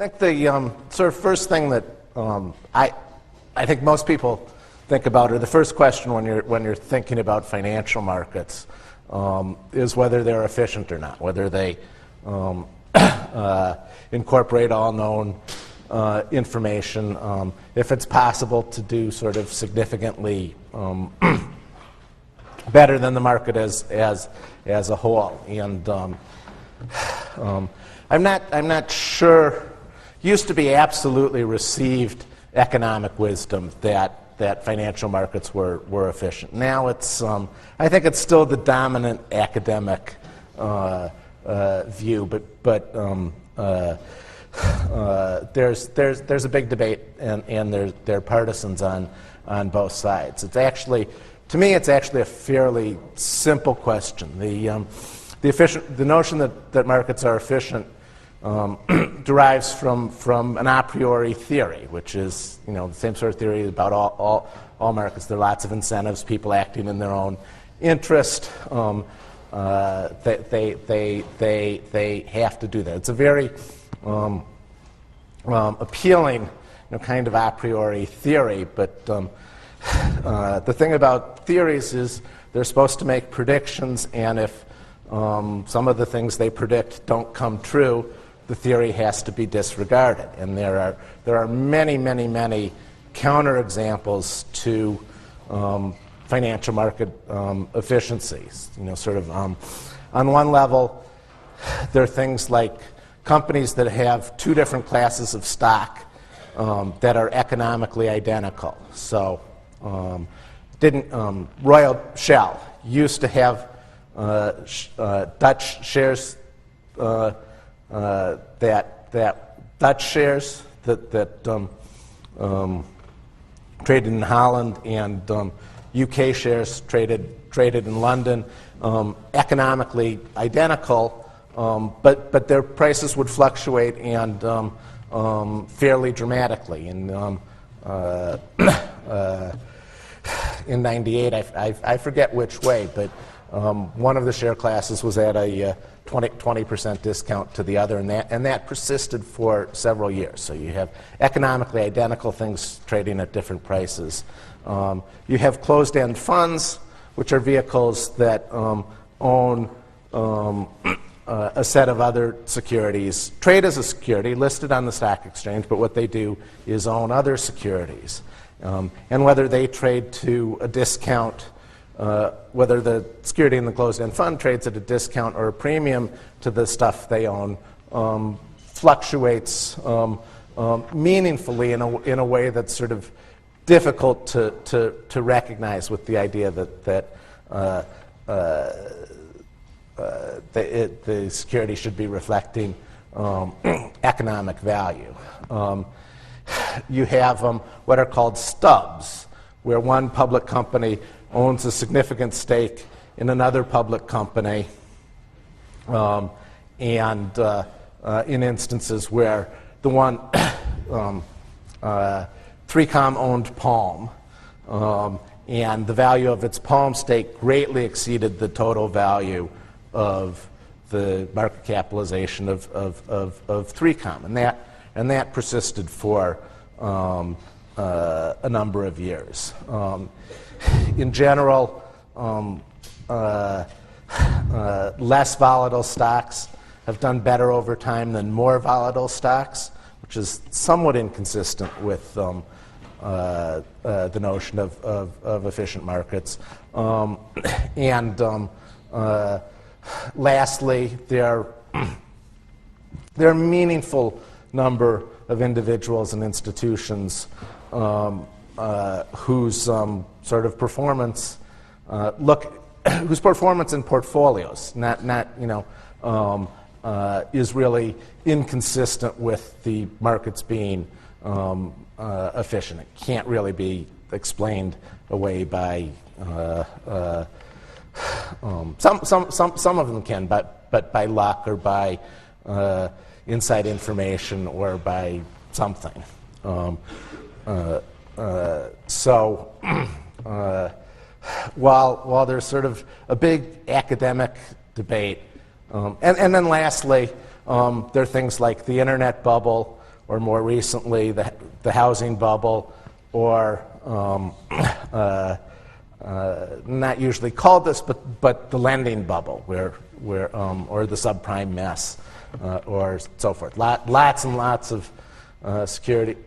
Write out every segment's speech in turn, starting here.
I think the sort of first thing that I think most people think about, or the first question when you're thinking about financial markets, is whether they're efficient or not, whether they incorporate all known information, if it's possible to do sort of significantly better than the market as a whole. And I'm not sure. Used to be absolutely received economic wisdom that financial markets were efficient. Now it's I think it's still the dominant academic view, but there's a big debate, and there are partisans on both sides. It's actually, to me, it's actually a fairly simple question. The notion that markets are efficient derives from an a priori theory, which is the same sort of theory about all markets. There are lots of incentives, people acting in their own interest. They have to do that. It's a very appealing kind of a priori theory, but the thing about theories is they're supposed to make predictions, and if some of the things they predict don't come true, the theory has to be disregarded. And there are many counterexamples to financial market efficiencies. Sort of on one level, there are things like companies that have two different classes of stock that are economically identical. So, Royal Shell used to have Dutch shares that Dutch shares that traded in Holland, and UK shares traded in London, economically identical, but their prices would fluctuate and fairly dramatically. In '98, I forget which way, but one of the share classes was at a 20% discount to the other, and that persisted for several years. So you have economically identical things trading at different prices. You have closed-end funds, which are vehicles that own a set of other securities, trade as a security, listed on the stock exchange, but what they do is own other securities. And whether they trade to a discount, whether the security in the closed-end fund trades at a discount or a premium to the stuff they own, fluctuates meaningfully in a way that's sort of difficult to recognize, with the idea that the security should be reflecting economic value. You have what are called stubs, where one public company owns a significant stake in another public company, and in instances where the one 3Com owned Palm, and the value of its Palm stake greatly exceeded the total value of the market capitalization of 3Com, and that persisted for a number of years. In general, less volatile stocks have done better over time than more volatile stocks, which is somewhat inconsistent with the notion of efficient markets. Lastly, there are a meaningful number of individuals and institutions whose sort of performance whose performance in portfolios is really inconsistent with the markets being efficient. It can't really be explained away by some of them can, but by luck or by inside information or by something. So while there's sort of a big academic debate, and then lastly, there are things like the internet bubble, or more recently the housing bubble, or not usually called this, but the lending bubble, or the subprime mess, or so forth. Lots and lots of security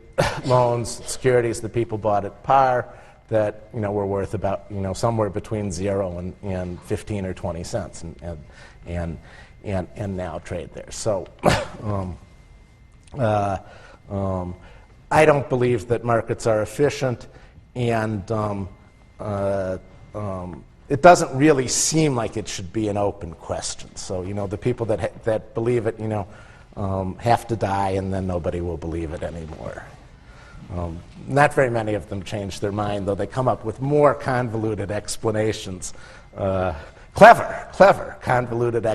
loans, securities that people bought at par that were worth about somewhere between 0 and 15 or 20 cents, and now trade there. So I don't believe that markets are efficient, and it doesn't really seem like it should be an open question. So the people that believe it have to die, and then nobody will believe it anymore. Not very many of them change their mind, though they come up with more convoluted explanations. Clever, convoluted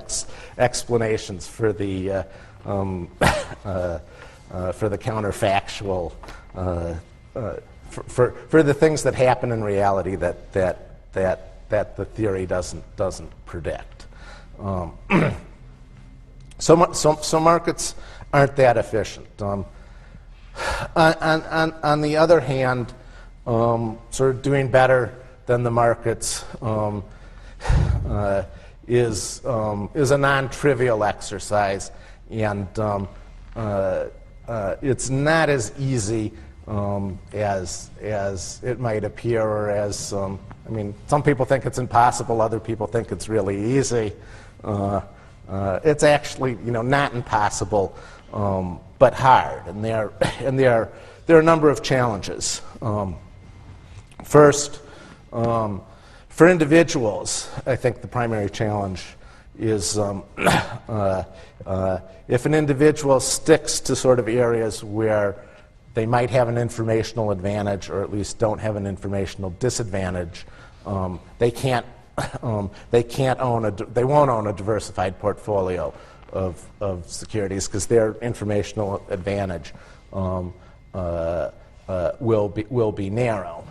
explanations for the counterfactual, for the things that happen in reality that the theory doesn't predict. So markets aren't that efficient. On the other hand, sort of doing better than the markets is a non-trivial exercise, and it's not as easy as it might appear, or as some people think it's impossible, other people think it's really easy. It's actually not impossible, but hard, and there are a number of challenges. First, for individuals, I think the primary challenge is if an individual sticks to sort of areas where they might have an informational advantage, or at least don't have an informational disadvantage, they won't own a diversified portfolio of securities, because their informational advantage will be narrow.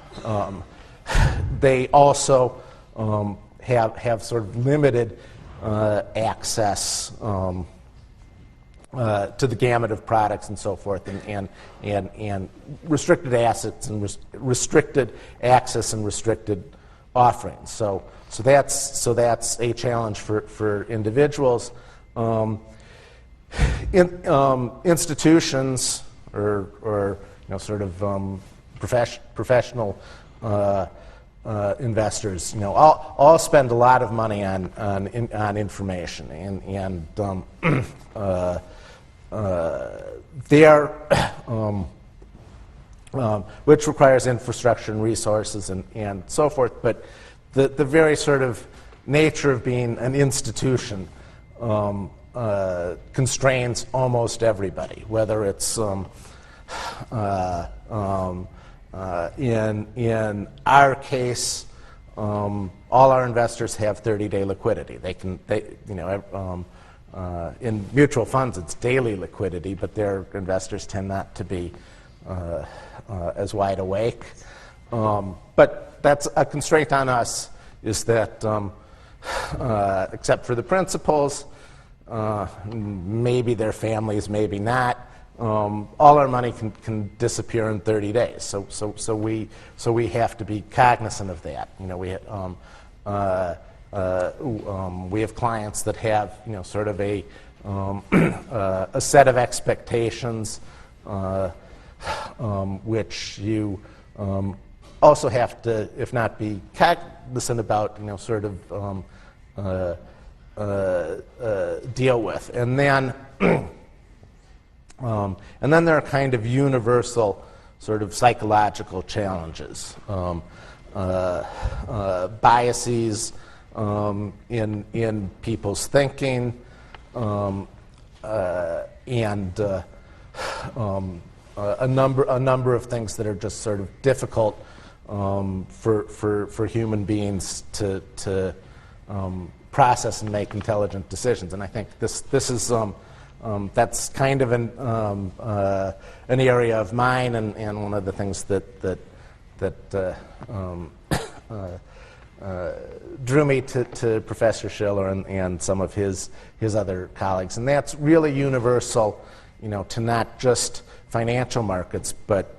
They also have sort of limited access to the gamut of products and so forth, and restricted assets and restricted access and restricted offerings. So that's a challenge for individuals. Institutions or sort of professional investors, all spend a lot of money on information, and which requires infrastructure and resources and so forth. But the very sort of nature of being an institution constrains almost everybody, whether it's in our case, all our investors have 30-day liquidity. In mutual funds, it's daily liquidity, but their investors tend not to be as wide awake. But that's a constraint on us, is that except for the principals, maybe their families, maybe not, all our money can disappear in 30 days. So we have to be cognizant of that. We have clients that have sort of a set of expectations, which you also have to, if not be cognizant about, sort of deal with. And then there are kind of universal sort of psychological challenges, biases in people's thinking, and a number of things that are just sort of difficult for human beings to process and make intelligent decisions. And I think this is that's kind of an area of mine, and one of the things that drew me to Professor Shiller and some of his other colleagues. And that's really universal to not just financial markets, but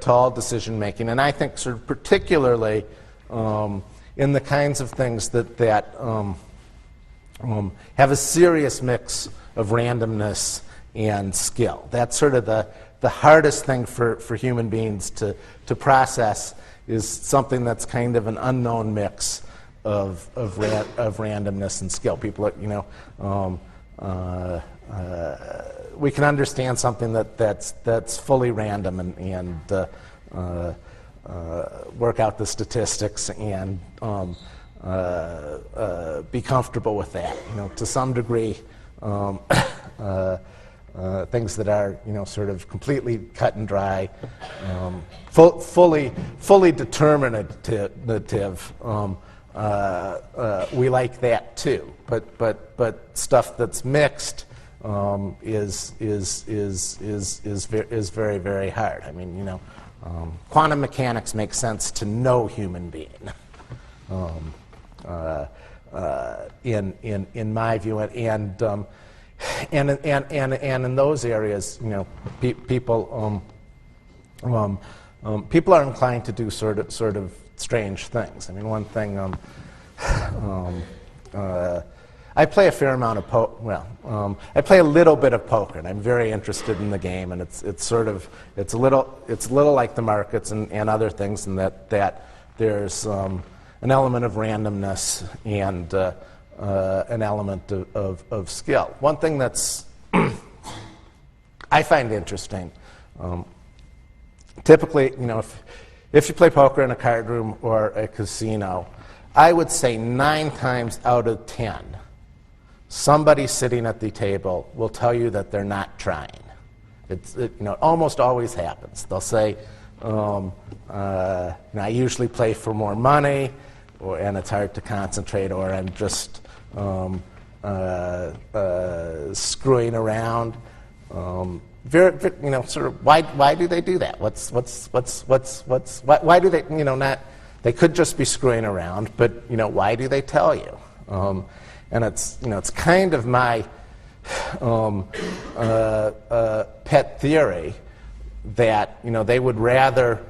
to all decision making. And I think sort of particularly in the kinds of things that have a serious mix of randomness and skill. That's sort of the hardest thing for human beings to process, is something that's kind of an unknown mix of randomness and skill. People are, we can understand something that's fully random and work out the statistics and be comfortable with that. To some degree, things that are sort of completely cut and dry, fully determinative. We like that too. But stuff that's mixed is very, very hard. I mean, quantum mechanics makes sense to no human being, in my view, and in those areas, people are inclined to do sort of strange things. I mean, one thing. I play a fair amount of I play a little bit of poker, and I'm very interested in the game. And it's a little like the markets and other things, in that there's an element of randomness and an element of skill. One thing that's I find interesting, typically, if you play poker in a card room or a casino, I would say 9 times out of 10, somebody sitting at the table will tell you that they're not trying. It almost always happens. They'll say, I usually play for more money, and it's hard to concentrate, or I'm just screwing around. Sort of why do they do that? Why do they not? They could just be screwing around, but why do they tell you? And it's kind of my pet theory that they would rather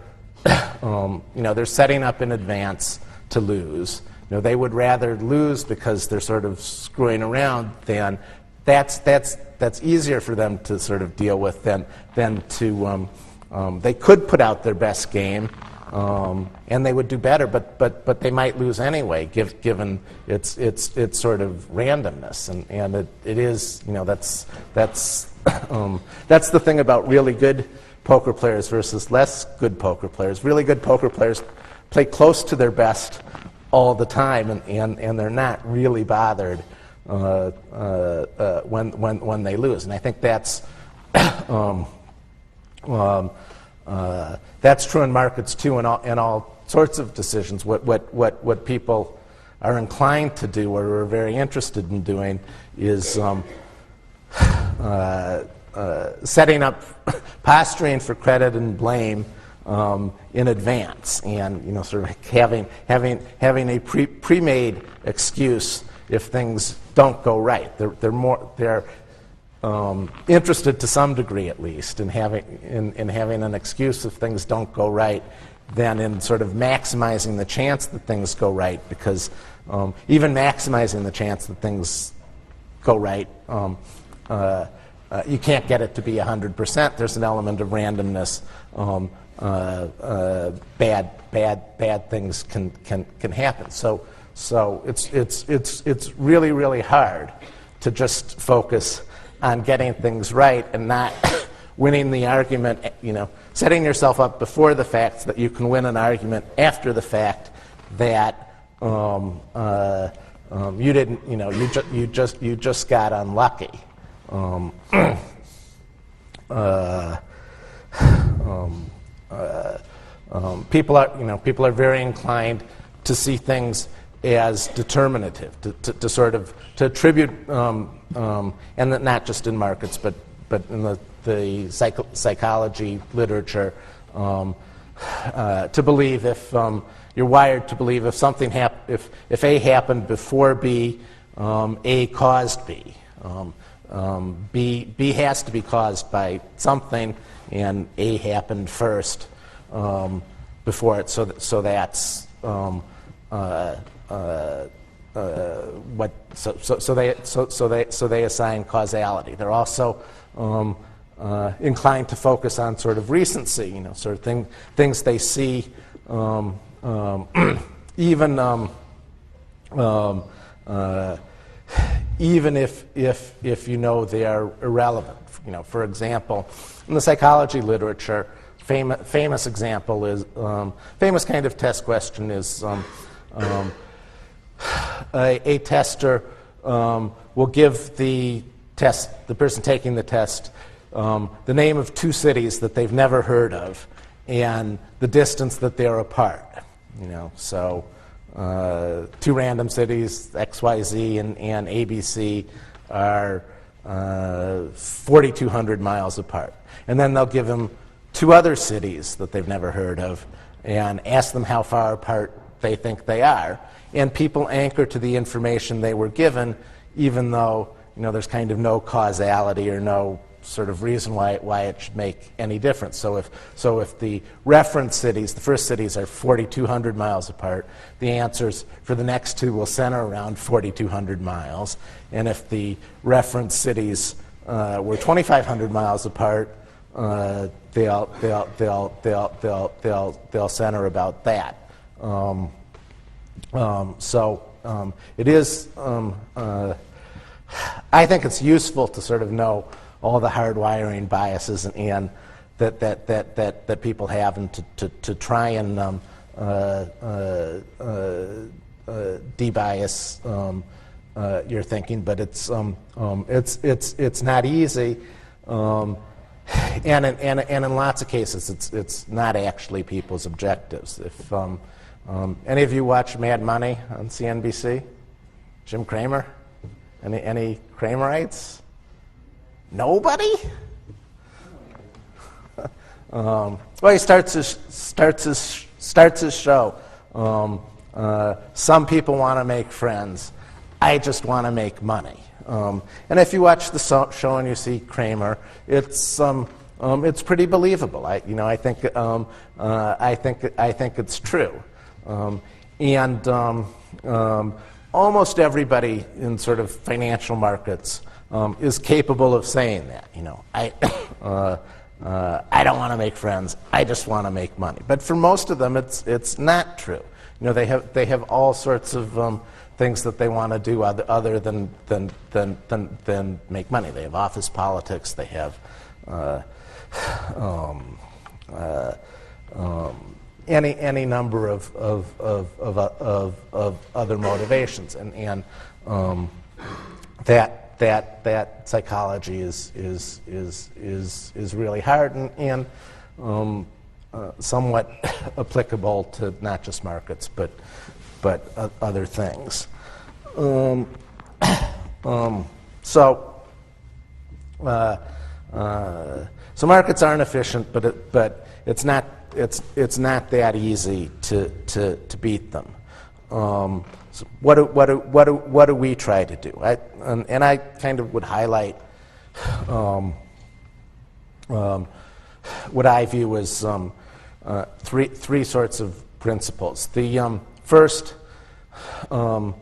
they're setting up in advance to lose. They would rather lose because they're sort of screwing around than that's easier for them to sort of deal with than to they could put out their best game. And they would do better, but they might lose anyway, given its sort of randomness, and it is that's the thing about really good poker players versus less good poker players. Really good poker players play close to their best all the time, and they're not really bothered when they lose, and I think that's. That's true in markets too, in all sorts of decisions. What people are inclined to do, or are very interested in doing, is setting up, posturing for credit and blame in advance, and sort of having a pre-made excuse if things don't go right. They're interested to some degree, at least, in having an excuse if things don't go right, than in sort of maximizing the chance that things go right. Because even maximizing the chance that things go right, you can't get it to be 100%. There's an element of randomness. Bad things can happen. So it's really, really hard to just focus on getting things right and not winning the argument, setting yourself up before the fact so that you can win an argument after the fact that you didn't, you just got unlucky. People are very inclined to see things as determinative, to sort of to attribute, and not just in markets, but in the psychology literature, to believe if you're wired to believe if something if A happened before B, A caused B. B has to be caused by something, and A happened first before it. So that's so they assign causality. They're also inclined to focus on sort of recency, sort of things they see, even if they are irrelevant. For example, in the psychology literature, famous example is famous kind of test question is a tester will give the person taking the test the name of two cities that they've never heard of and the distance that they're apart. So two random cities, XYZ and ABC, are 4,200 miles apart. And then they'll give them two other cities that they've never heard of and ask them how far apart they think they are. And people anchor to the information they were given, even though there's kind of no causality or no sort of reason why it should make any difference. So if the reference cities, the first cities, are 4,200 miles apart, the answers for the next two will center around 4,200 miles. And if the reference cities were 2,500 miles apart, they'll center about that. It is. I think it's useful to sort of know all the hardwiring biases and that people have, and to try and debias your thinking. But it's not easy, and in lots of cases it's not actually people's objectives. If any of you watch Mad Money on CNBC, Jim Cramer, any Cramerites? Nobody? Well, he starts his show. Some people want to make friends. I just want to make money. And if you watch the show and you see Cramer, it's pretty believable. I think it's true. Almost everybody in sort of financial markets is capable of saying that. I don't want to make friends. I just want to make money. But for most of them, it's not true. They have all sorts of things that they want to do other than make money. They have office politics. They have any number of other motivations, and that psychology is really hard and somewhat applicable to not just markets but other things. So markets aren't efficient, but it's not that easy to beat them. So what do we try to do? And I kind of would highlight what I view as three sorts of principles. The first, the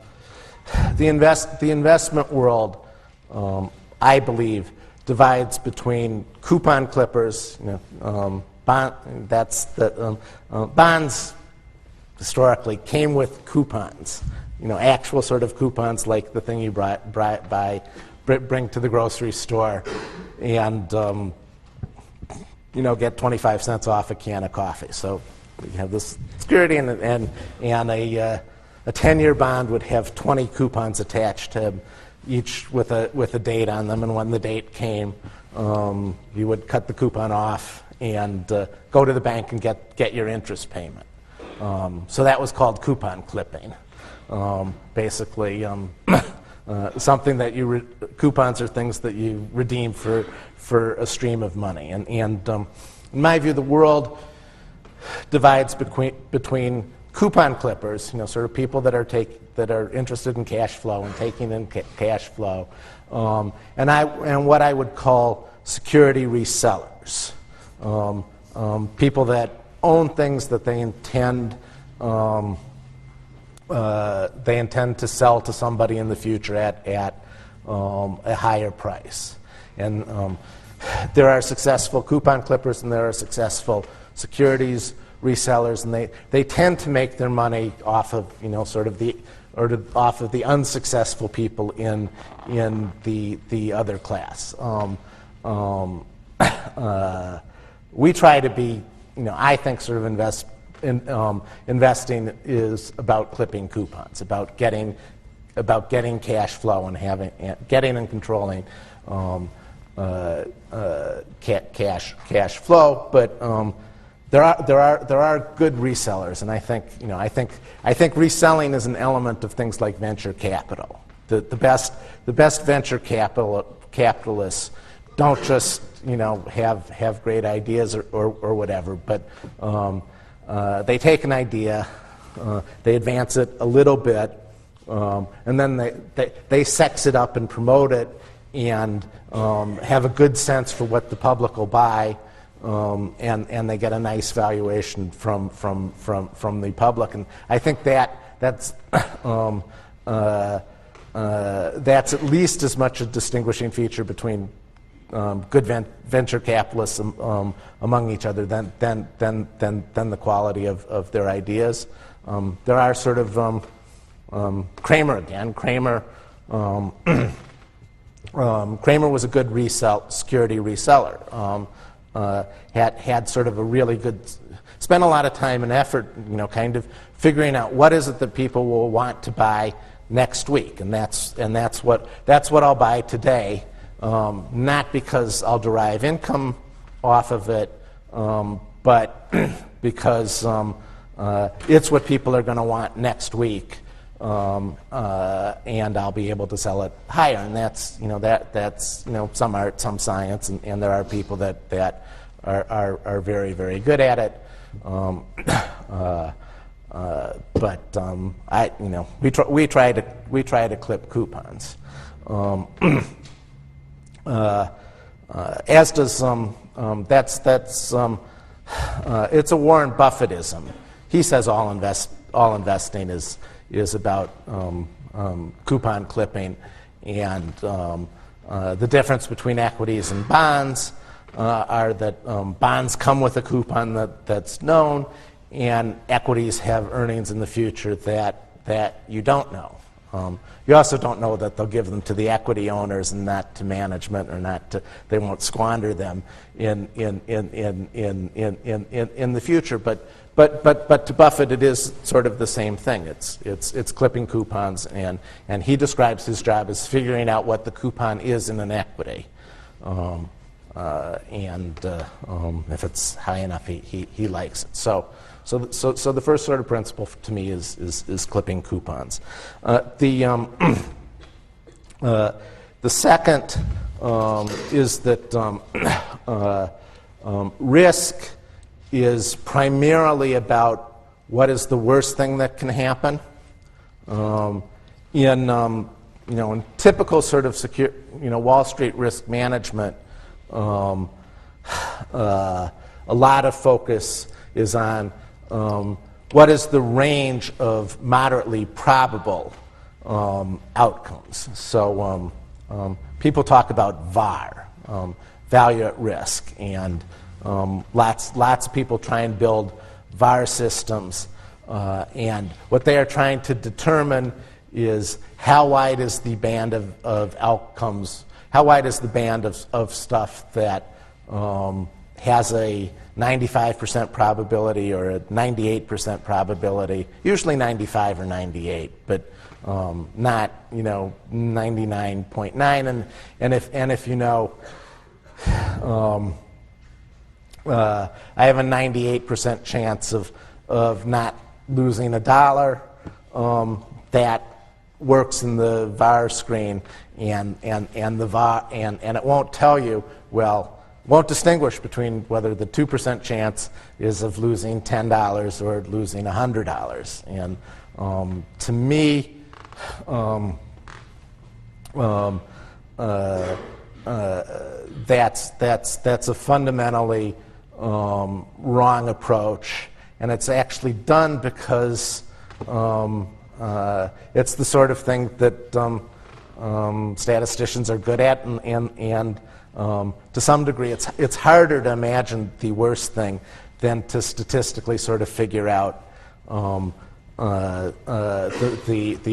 investment world, I believe, divides between coupon clippers. Bonds historically came with coupons. Actual sort of coupons like the thing you bring to the grocery store, and get 25 cents off a can of coffee. So you have this security, and a 10-year bond would have 20 coupons attached to them, each with a date on them. And when the date came, you would cut the coupon off and go to the bank and get your interest payment. So that was called coupon clipping. Basically, something that coupons are things that you redeem for a stream of money. And in my view, the world divides between coupon clippers, sort of people that are interested in cash flow and taking in cash flow, and what I would call security resellers, people that own things that they intend to sell to somebody in the future at a higher price. And there are successful coupon clippers and there are successful securities resellers, and they tend to make their money off of off of the unsuccessful people in the other class. We try to be, I think sort of investing is about clipping coupons, about getting cash flow and getting and controlling cash flow, but there are good resellers, and I think reselling is an element of things like venture capital. The best venture capitalists don't just have great ideas or whatever, but they take an idea, they advance it a little bit, and then they sex it up and promote it, and have a good sense for what the public will buy, and they get a nice valuation from the public. And I think that's at least as much a distinguishing feature between good venture capitalists among each other than the quality of their ideas. There are sort of Kramer again. Kramer was a good security reseller. Had sort of a really good, spent a lot of time and effort, kind of figuring out what is it that people will want to buy next week, and that's what I'll buy today. Not because I'll derive income off of it, but because it's what people are going to want next week, and I'll be able to sell it higher. And that's some art, some science, and there are people that are very, very good at it. But we try to clip coupons. As does it's a Warren Buffettism. He says all investing is about coupon clipping, and the difference between equities and bonds are that bonds come with a coupon that's known, and equities have earnings in the future that you don't know. You also don't know that they'll give them to the equity owners and not to management, or they won't squander them in the future. But to Buffett, it is sort of the same thing. It's clipping coupons, and he describes his job as figuring out what the coupon is in an equity, and if it's high enough, he likes it. So the first sort of principle to me is clipping coupons. The second is that risk is primarily about what is the worst thing that can happen. In typical sort of Wall Street risk management, a lot of focus is on what is the range of moderately probable outcomes. So people talk about VAR, value at risk, and lots of people try and build VAR systems, and what they are trying to determine is how wide is the band of outcomes, how wide is the band of stuff that has a 95% probability or a 98% probability, usually 95 or 98, but not 99.9. And if I have a 98% chance of not losing $1, that works in the VAR screen, and the VAR and it won't tell you, well, won't distinguish between whether the 2% chance is of losing $10 or losing $100. And to me, that's a fundamentally wrong approach, and it's actually done because it's the sort of thing that statisticians are good at, and to some degree, it's harder to imagine the worst thing than to statistically sort of figure out the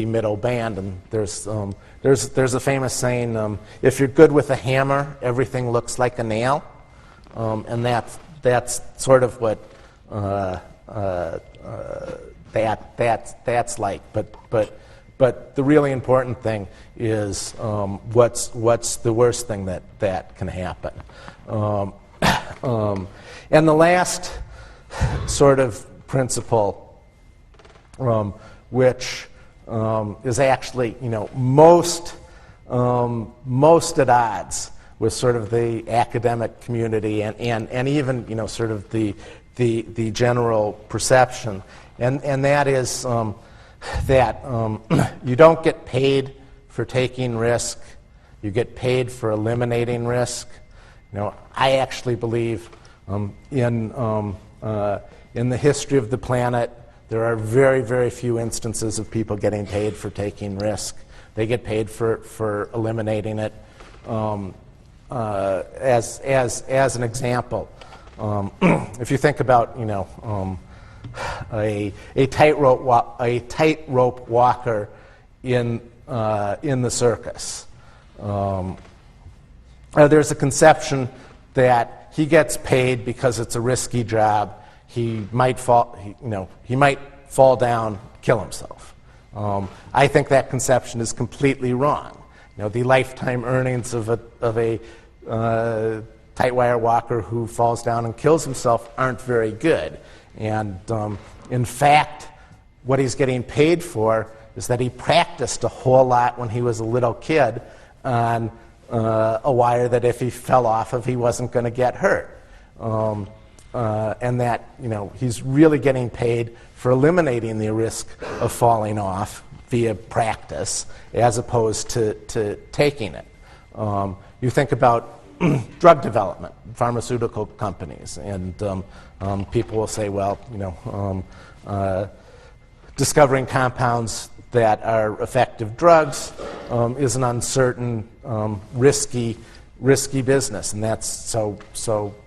middle band. And there's a famous saying: if you're good with a hammer, everything looks like a nail, and that's sort of what that's like. But the really important thing is what's the worst thing that can happen. And the last sort of principle, which is actually most at odds with sort of the academic community and even sort of the general perception, and that is that you don't get paid for taking risk, you get paid for eliminating risk. I actually believe in the history of the planet, there are very, very few instances of people getting paid for taking risk. They get paid for eliminating it. As an example, if you think about a tightrope walker in the circus, there's a conception that he gets paid because it's a risky job. He might fall down, kill himself. I think that conception is completely wrong. The lifetime earnings of a tight wire walker who falls down and kills himself aren't very good. And in fact, what he's getting paid for is that he practiced a whole lot when he was a little kid on a wire that if he fell off of, he wasn't going to get hurt. And that he's really getting paid for eliminating the risk of falling off via practice as opposed to taking it. You think about drug development, pharmaceutical companies, and people will say, well, discovering compounds that are effective drugs is an uncertain, risky business, and that's so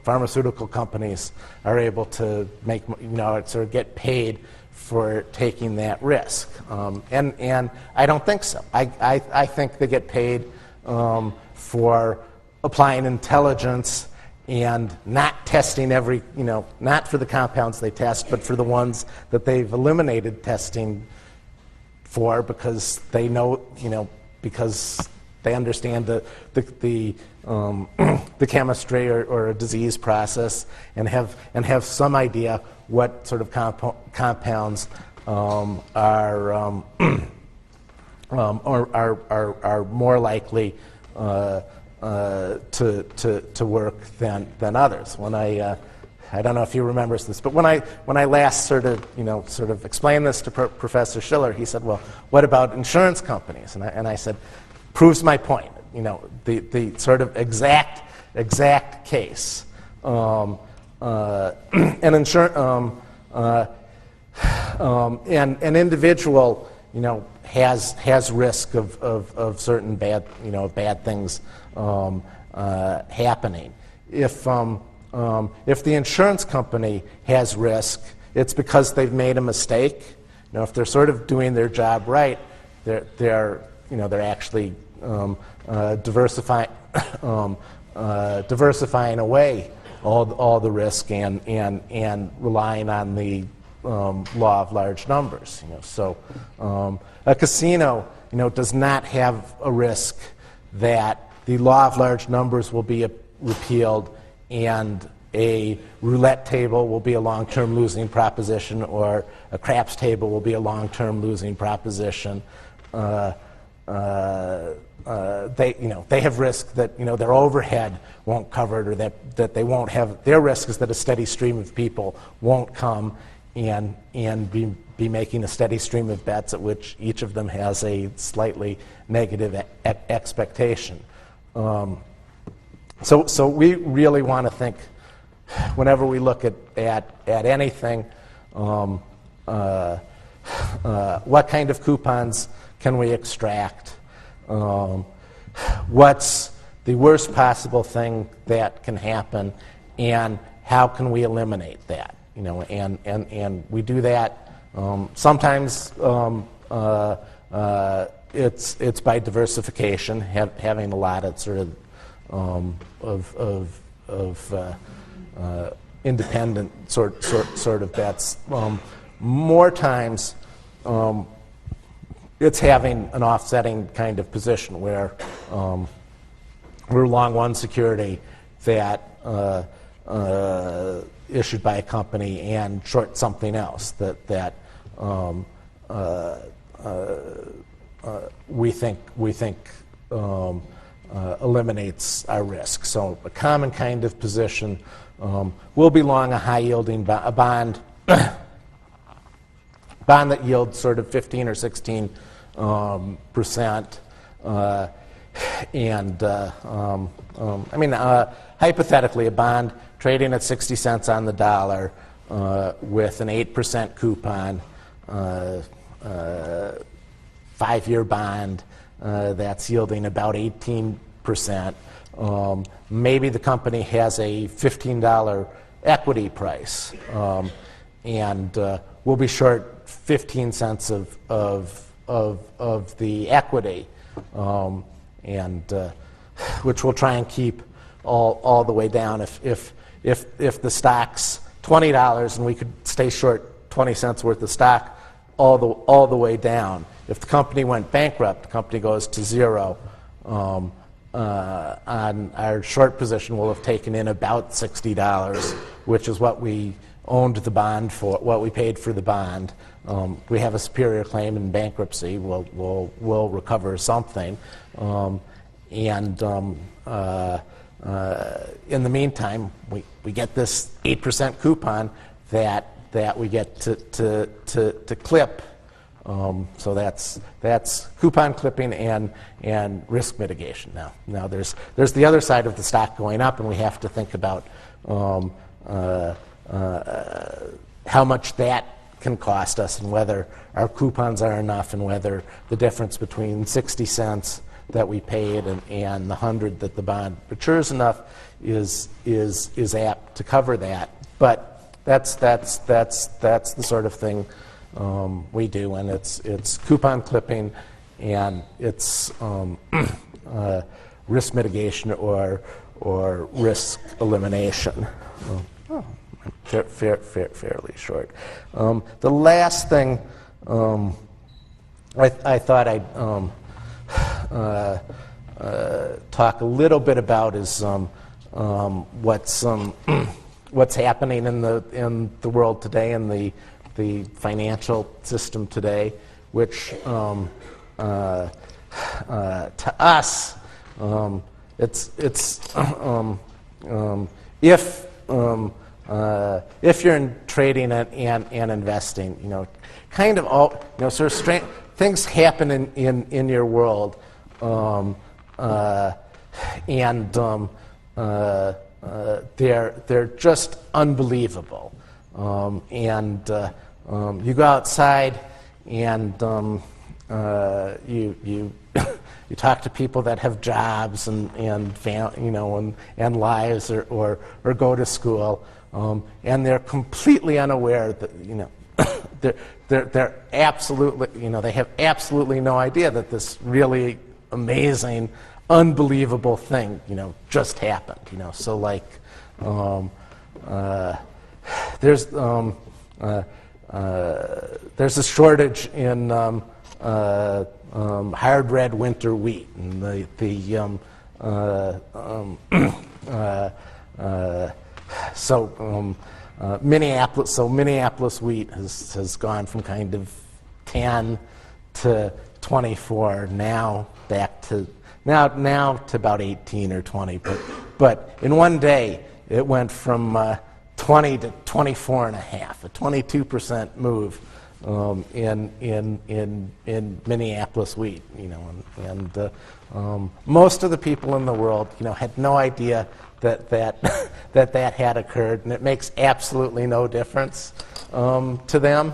pharmaceutical companies are able to make sort of get paid for taking that risk, and I don't think so. I think they get paid for applying intelligence and not testing not for the compounds they test, but for the ones that they've eliminated testing for, because they know, because they understand the chemistry or a disease process, and have some idea what sort of compounds are more likely to work than others. When I don't know if you remember this, but when I last sort of explained this to Professor Shiller, he said, "Well, what about insurance companies?" And I said, "Proves my point. The sort of exact case. An individual, has risk of certain bad things happening. If the insurance company has risk, it's because they've made a mistake. If they're sort of doing their job right, they're actually diversifying away all the risk and relying on the law of large numbers. So a casino, does not have a risk that the law of large numbers will be repealed and a roulette table will be a long-term losing proposition, or a craps table will be a long-term losing proposition. they have risk that their overhead won't cover it, or that they won't have. Their risk is that a steady stream of people won't come and be making a steady stream of bets at which each of them has a slightly negative expectation. So we really want to think, whenever we look at anything, what kind of coupons can we extract? What's the worst possible thing that can happen, and how can we eliminate that? And we do that. Sometimes it's by diversification, having a lot of sort of independent sort of bets. More times, it's having an offsetting kind of position where we're long one security that issued by a company and short something else that we think eliminates our risk. So a common kind of position will be long a high-yielding bond. Bond that yields sort of 15 or 16 percent, hypothetically, a bond trading at 60 cents on the dollar with an 8% coupon, 5-year bond that's yielding about 18%. Maybe the company has a $15 equity price, and we'll be short 15 cents of the equity, which we'll try and keep all the way down. If the stock's $20 and we could stay short 20 cents worth of stock all the way down. If the company went bankrupt, the company goes to zero. On our short position, we'll have taken in about $60, which is what we owned the bond for, what we paid for the bond. We have a superior claim in bankruptcy. We'll recover something, in the meantime, we get this 8% coupon that we get to clip. So that's coupon clipping and risk mitigation. Now there's the other side of the stock going up, and we have to think about how much that can cost us, and whether our coupons are enough, and whether the difference between 60 cents that we paid and the 100 that the bond matures enough is apt to cover that. But that's the sort of thing we do, and it's coupon clipping, and it's risk mitigation or risk elimination. Fairly short. The last thing I thought I'd talk a little bit about is what's happening in the world today, in the financial system today, which to us it's if you're in trading and investing, kind of all, sort of things happen in your world, and they're just unbelievable. You go outside and you you talk to people that have jobs and lives or go to school, and they're completely unaware that they're absolutely they have absolutely no idea that this really amazing, unbelievable thing just happened. So like there's a shortage in hard red winter wheat, and Minneapolis wheat has gone from kind of 10 to 24, now back to now to about 18 or 20. But in one day, it went from 20 to 24 and a half, a 22% move in Minneapolis wheat. And most of the people in the world, had no idea that had occurred, and it makes absolutely no difference to them.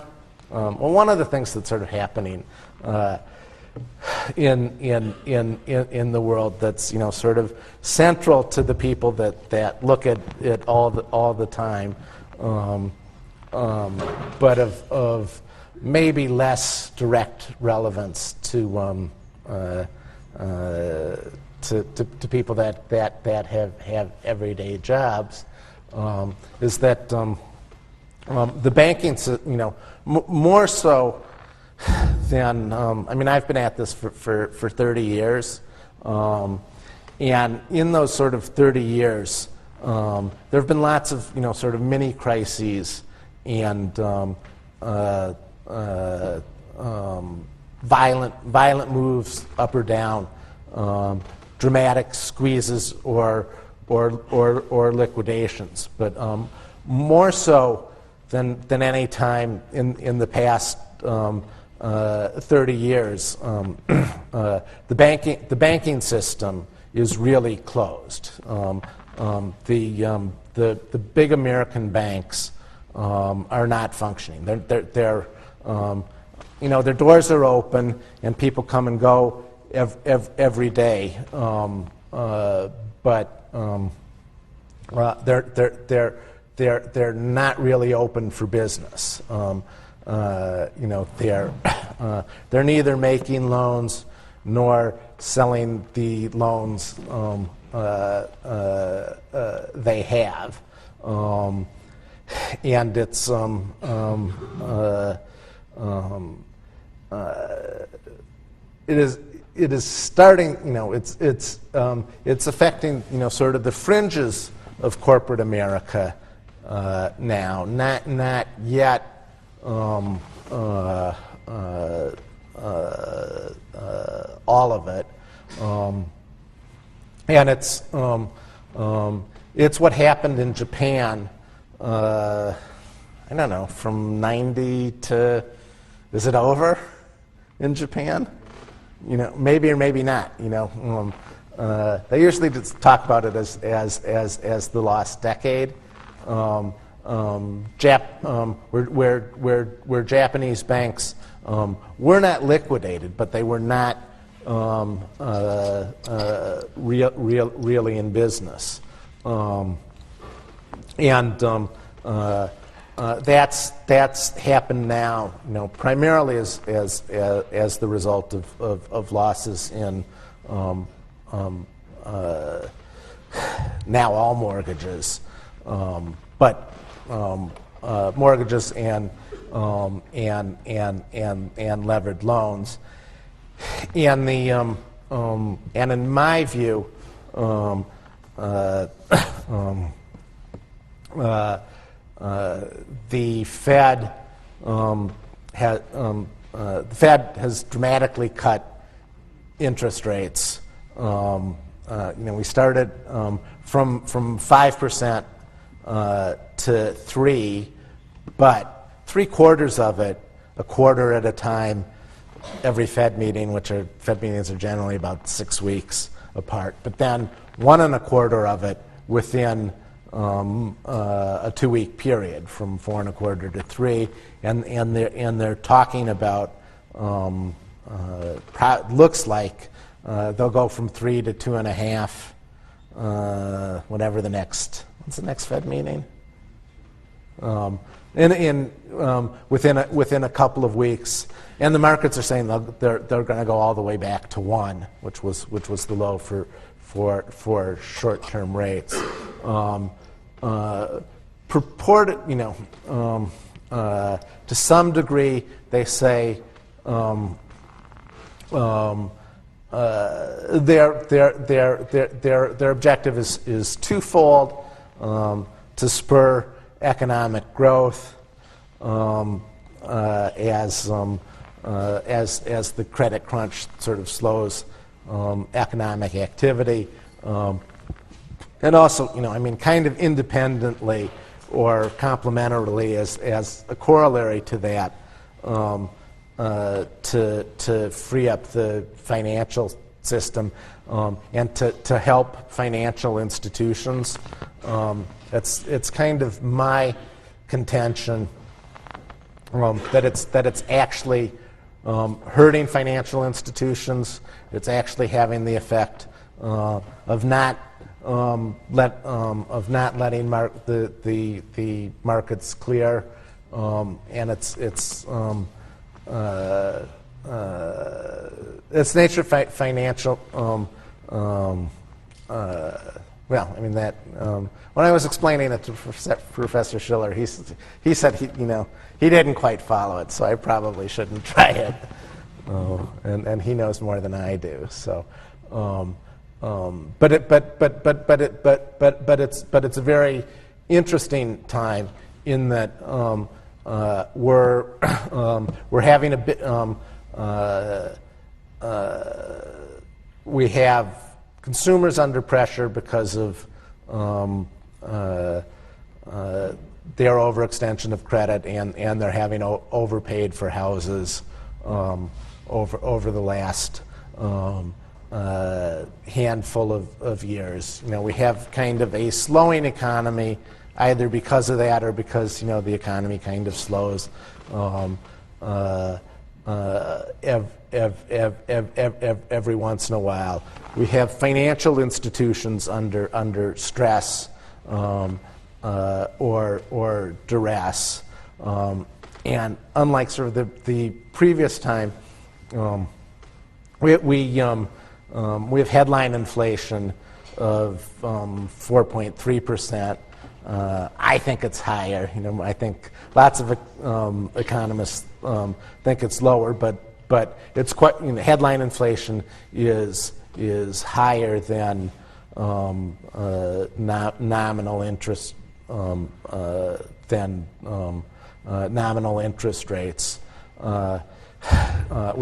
Well, one of the things that's sort of happening in the world that's sort of central to the people that look at it all the time, but of maybe less direct relevance to people that have everyday jobs, is that the banking, more so than, I've been at this for 30 years, and in those sort of 30 years, there have been lots of, sort of mini crises and violent moves up or down, dramatic squeezes or liquidations, but more so than any time in the past 30 years, the banking system is really closed. The big American banks are not functioning. Their doors are open and people come and go every day, but they're not really open for business. They're neither making loans nor selling the loans they have, and it's it is starting. It's affecting sort of the fringes of corporate America now. Not yet. All of it, and it's what happened in Japan. I don't know, from 90 to, is it over in Japan? Maybe or maybe not. They usually just talk about it as the lost decade. Where Japanese banks were not liquidated, but they were not really in business, and that's happened now, primarily as the result of losses in now all mortgages, but mortgages and levered loans, and in my view, the Fed has dramatically cut interest rates. We started from 5% to 3%, but 3/4 of it, a quarter at a time, every Fed meeting, Fed meetings are generally about 6 weeks apart, but then 1 1/4 of it within a 2-week period, from 4 1/4 to 3, and they're talking about looks like they'll go from 3 to 2.5, whatever when's the next Fed meeting? Within a couple of weeks, and the markets are saying they're going to go all the way back to 1, which was the low for short-term rates. Purported, to some degree, they say their objective is twofold: to spur economic growth as as the credit crunch sort of slows economic activity. And also, I mean, kind of independently or complementarily as a corollary to that, to free up the financial system and to help financial institutions. It's kind of my contention that it's actually hurting financial institutions. It's actually having the effect of not letting the markets clear, and it's nature financial. Well, I mean that when I was explaining it to Professor Shiller, he said he didn't quite follow it, so I probably shouldn't try it. And he knows more than I do. So, but it's a very interesting time in that we're having a bit. We have consumers under pressure because of their overextension of credit, and they're having overpaid for houses over the last handful of years. We have kind of a slowing economy, either because of that or because the economy kind of slows every once in a while. We have financial institutions under stress or duress, and unlike sort of the previous time, we have headline inflation of 4.3%. I think it's higher. I think lots of economists think it's lower, but it's quite. Headline inflation is higher than nominal interest nominal interest rates. We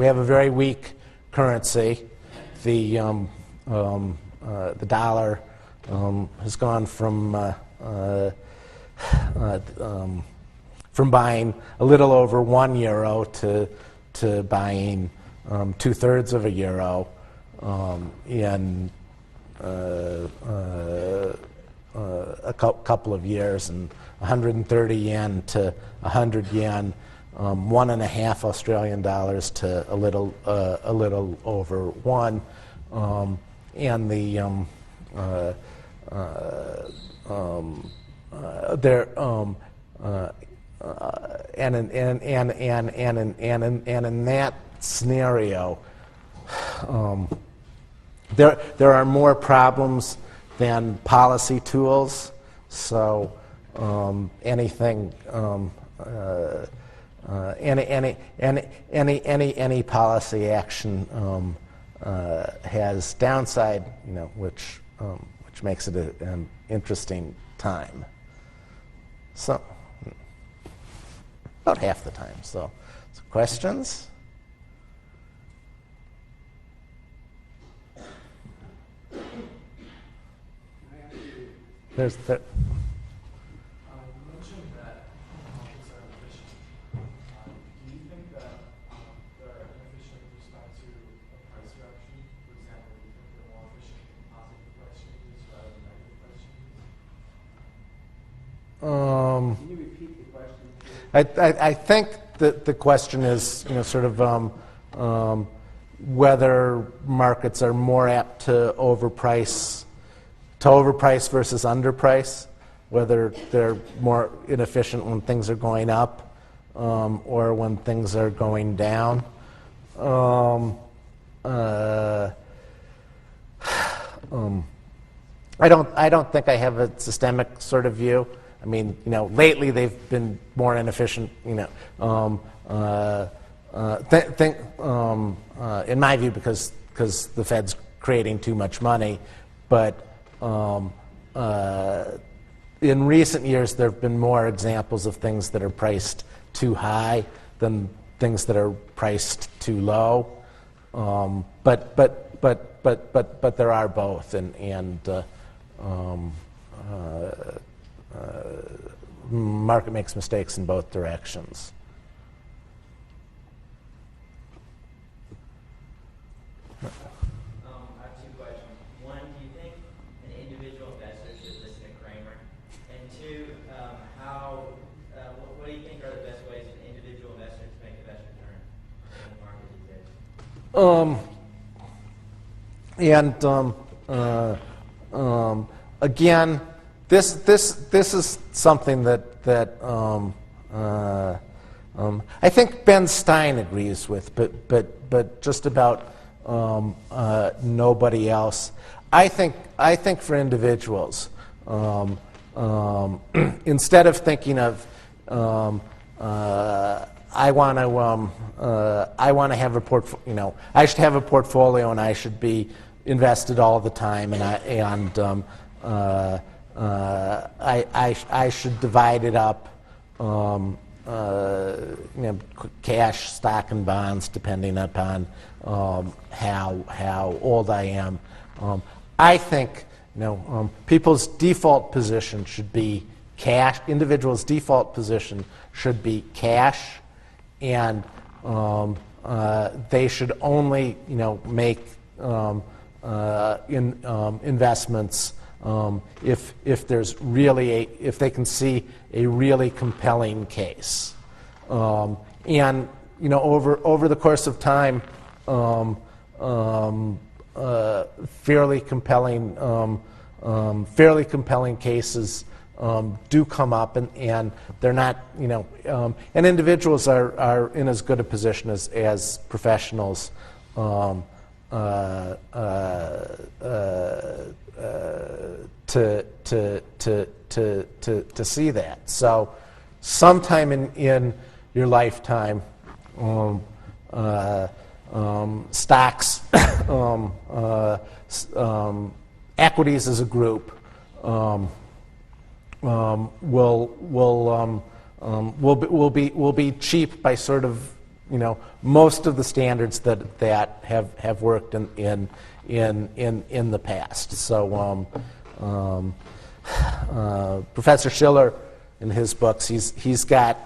have a very weak currency. The dollar has gone from buying a little over €1 to buying 2/3 of a euro in a couple of years, and 130 yen to 100 yen, 1.5 Australian dollars to a little over 1, and the and in that scenario, there are more problems than policy tools. So anything, any policy action has downside, which makes it an interesting time. So about half the time. So questions? There's there. You mentioned that markets are inefficient. Do you think that they're inefficient with respect to a price reaction? For example, do you think they're more efficient in positive price changes rather than negative price changes? Can you repeat the question? I think that the question is, sort of whether markets are more apt to overprice versus underprice, whether they're more inefficient when things are going up or when things are going down. I don't think I have a systemic sort of view. I mean, lately they've been more inefficient. In my view, because the Fed's creating too much money, but in recent years, there have been more examples of things that are priced too high than things that are priced too low. But there are both, and market makes mistakes in both directions. I have two questions. One, do you think an individual investor should listen to Kramer? And two, what do you think are the best ways for an individual investor to make the best return in the market these days? Again, this is something that I think Ben Stein agrees with, but just about nobody else. I think for individuals, instead of thinking of I want to have a portfolio. I should have a portfolio, and I should be invested all the time, and I should divide it up. Cash, stock, and bonds, depending upon how old I am. I think people's default position should be cash. Individuals' default position should be cash, and they should only make investments if there's really if they can see a really compelling case, and over the course of time, fairly compelling cases do come up, and they're not and individuals are in as good a position as professionals to see that. So sometime in your lifetime, stocks, equities as a group will be cheap by sort of most of the standards that have worked in the past. So Professor Shiller, in his books, he's got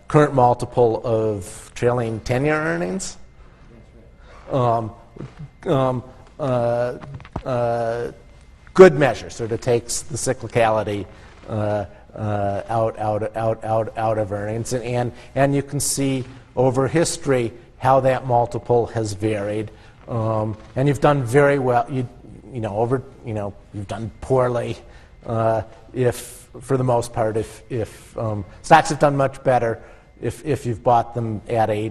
current multiple of trailing 10-year earnings. Good measure, sort of takes the cyclicality out of earnings, and you can see over history how that multiple has varied, and you've done very well. You've done poorly if, for the most part, if stocks have done much better if you've bought them at a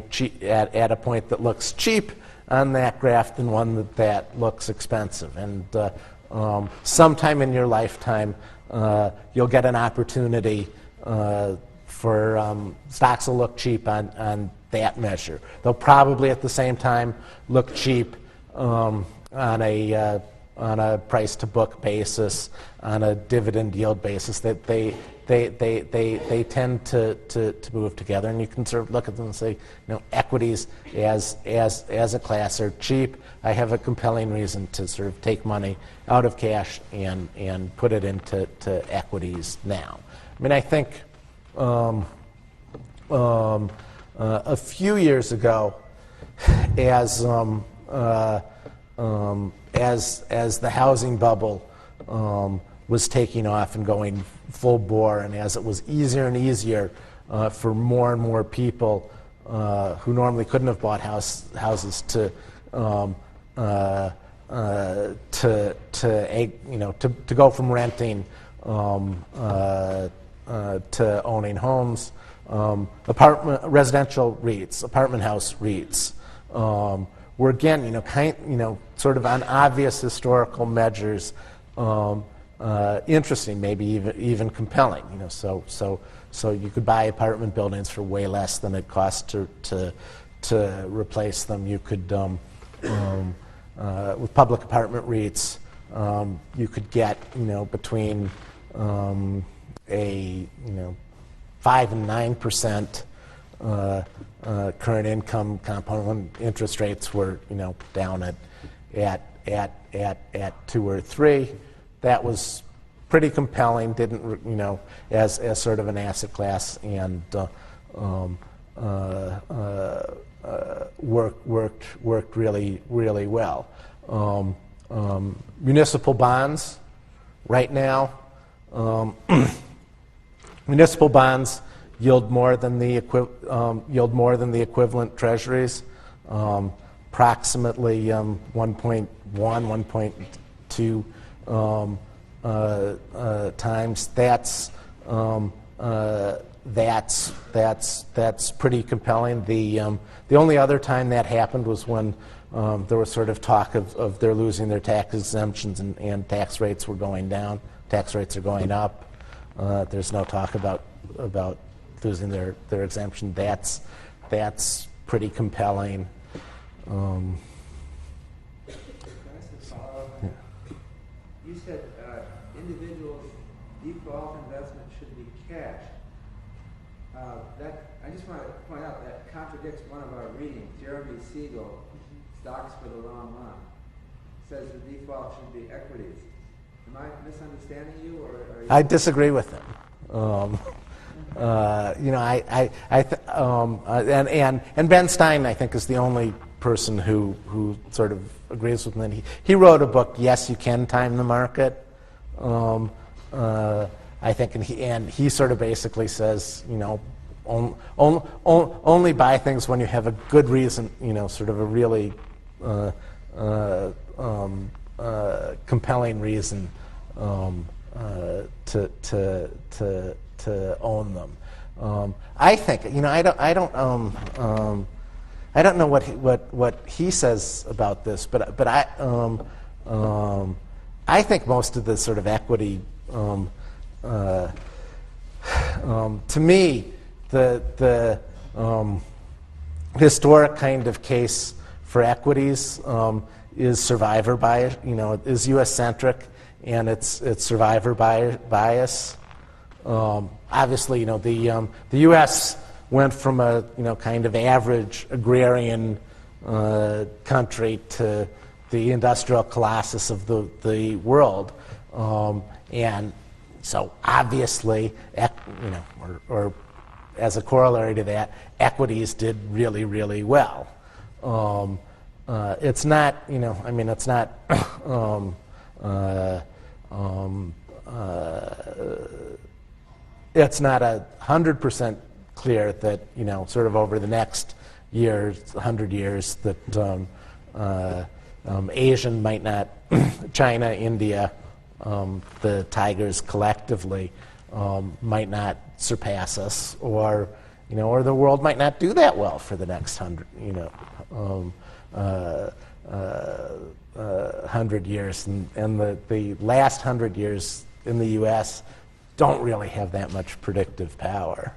point that looks cheap on that graph than one that looks expensive. And sometime in your lifetime, you'll get an opportunity for stocks will look cheap on that measure. They'll probably at the same time look cheap on a price to book basis, on a dividend yield basis. That they tend to move together, and you can sort of look at them and say, equities as a class are cheap. I have a compelling reason to sort of take money out of cash and put it into equities now. I mean, I think a few years ago, as the housing bubble was taking off and going full bore, and as it was easier and easier for more and more people who normally couldn't have bought houses to go from renting to owning homes, residential REITs, apartment house REITs, were again, sort of on obvious historical measures, interesting, maybe even compelling. So you could buy apartment buildings for way less than it cost to replace them. You could, with public apartment REITs, you could get between a 5 and 9% current income component when interest rates were, down at 2 or 3. That was pretty compelling. Didn't, as sort of an asset class, and worked really well. Municipal bonds, right now, municipal bonds yield more than the equivalent treasuries, approximately 1.1, 1.2 times. That's pretty compelling. The only other time that happened was when there was sort of talk of their losing their tax exemptions, and tax rates were going down. Tax rates are going up. There's no talk about losing their exemption. That's pretty compelling. Can I ask a follow-up? You said individuals' default investment should be cash. I just want to point out that contradicts one of our readings. Jeremy Siegel, Stocks for the Long Run, says the default should be equities. Am I misunderstanding you, or are you? I disagree with him. And Ben Stein, I think, is the only person who sort of agrees with me. He wrote a book, Yes, You Can Time the Market. I think, and he sort of basically says, only buy things when you have a good reason, sort of a really compelling reason to own them. I think, I don't know what he says about this, but I think most of the sort of equity, to me, the historic kind of case for equities is survivor bias. Is U.S.-centric, and it's survivor bias. Obviously, the U.S. went from a kind of average agrarian country to the industrial colossus of the world, and so obviously, or as a corollary to that, equities did really well. It's not, it's not. It's not 100% clear that sort of over the next 100 years, that Asian might not, China, India, the tigers collectively might not surpass us, or or the world might not do that well for the next 100 years, and the last 100 years in the U.S. don't really have that much predictive power.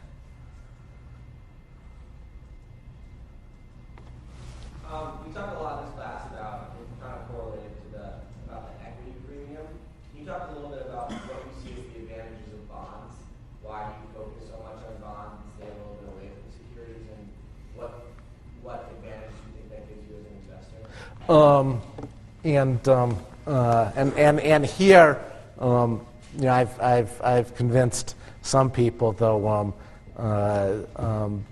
We talked a lot in this class about, kind of correlated to about the equity premium. Can you talk a little bit about what you see as the advantages of bonds, why you focus so much on bonds and stay a little bit away from securities, and what advantage you think that gives you as an investor? And here, I've convinced some people, though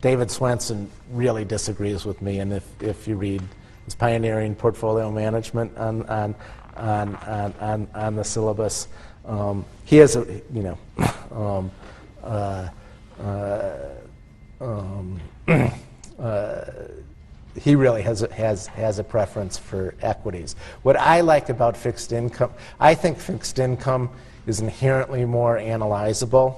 David Swenson really disagrees with me, and if you read his Pioneering Portfolio Management on the syllabus, he has a he really has a preference for equities. What I like about fixed income, I think fixed income is inherently more analyzable.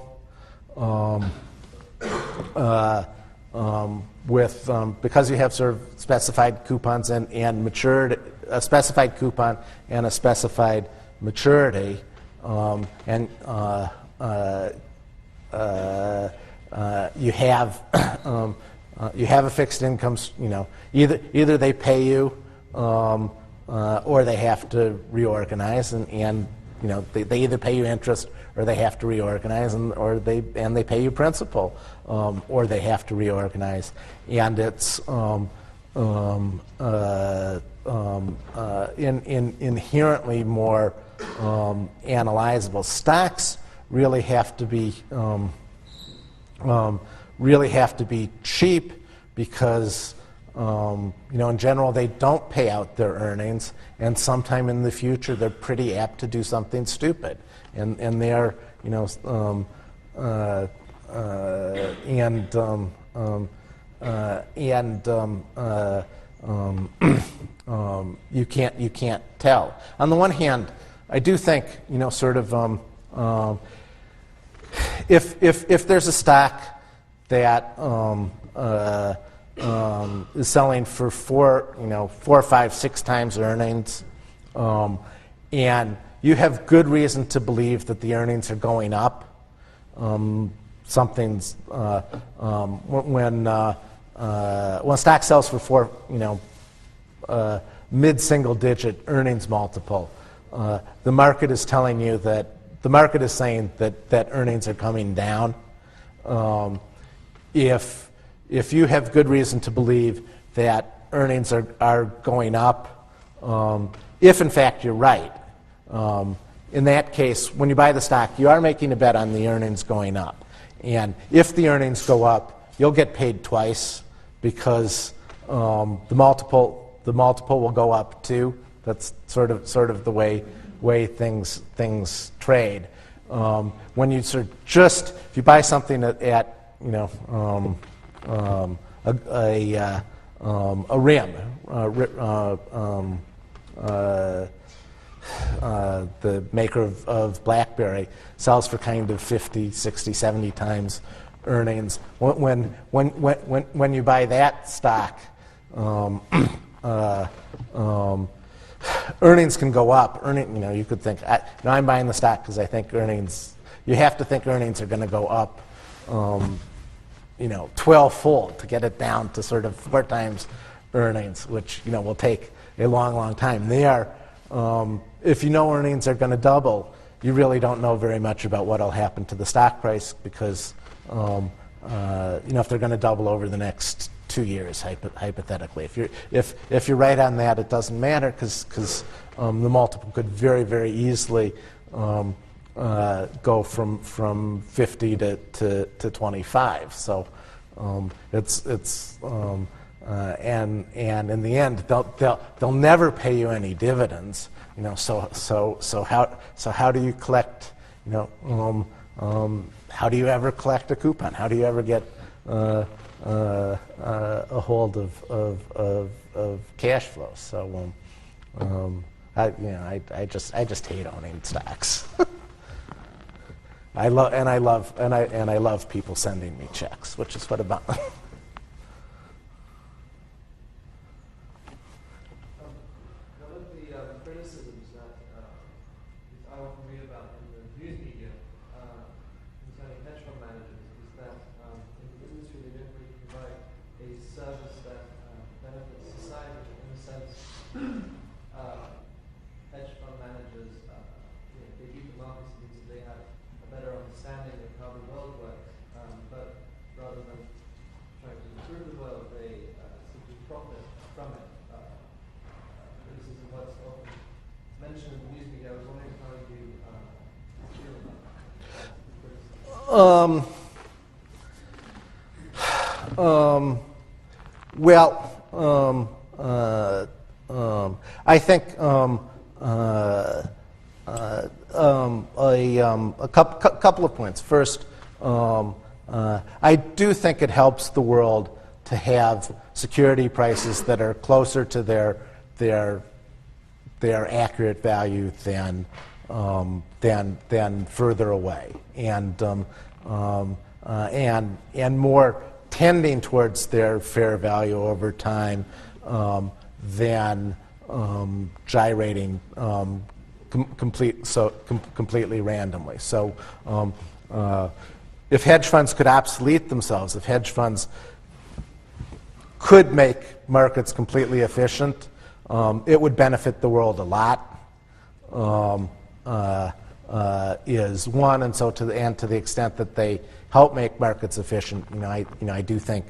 Because you have sort of specified coupons and maturity, a specified coupon and a specified maturity, you have a fixed income. Either they pay you, or they have to reorganize, and they either pay you interest they have to reorganize, and they pay you principal, or they have to reorganize, and it's inherently more analyzable. Stocks really have to be cheap because in general they don't pay out their earnings, and sometime in the future they're pretty apt to do something stupid, and they're you can't tell. On the one hand, I do think if there's a stock that is selling for 4, 5, 6 times earnings, and you have good reason to believe that the earnings are going up, something's when a stock sells for 4, mid-single-digit earnings multiple, the market is telling you that the market is saying that earnings are coming down. If you have good reason to believe that earnings are going up, if in fact you're right, in that case, when you buy the stock, you are making a bet on the earnings going up. And if the earnings go up, you'll get paid twice because the multiple will go up too. That's sort of the way things trade. When you if you buy something at a rim, the maker of BlackBerry sells for kind of 50, 60, 70 times earnings. When you buy that stock, earnings can go up. You could think, I'm buying the stock because I think earnings. You have to think earnings are going to go up, 12-fold to get it down to sort of 4 times earnings, which will take a long, long time. They are, if you know earnings are going to double, you really don't know very much about what will happen to the stock price because, if they're going to double over the next 2 years, hypothetically. If you're right on that, it doesn't matter because the multiple could very, very easily go from 50 to 25. So it's and in the end they'll never pay you any dividends. So how do you collect? How do you ever collect a coupon? How do you ever get a hold of cash flow? So I just hate owning stocks. I love people sending me checks, which is what about. One of the criticisms that I often read about in the news media concerning hedge fund managers is that in the industry they don't really provide a service that benefits society. In a sense, hedge fund managers they beat the markets means that they have a better understanding of how the world works, but rather than trying to improve the world, they simply profit from it. Criticism was often mentioned in the news media. I was wondering how you feel about that. I think a couple of points. First, I do think it helps the world to have security prices that are closer to their accurate value than further away, and more tending towards their fair value over time than gyrating completely randomly. So if hedge funds could obsolete themselves, if hedge funds could make markets completely efficient, it would benefit the world a lot. is one, and so to the extent that they help make markets efficient, I do think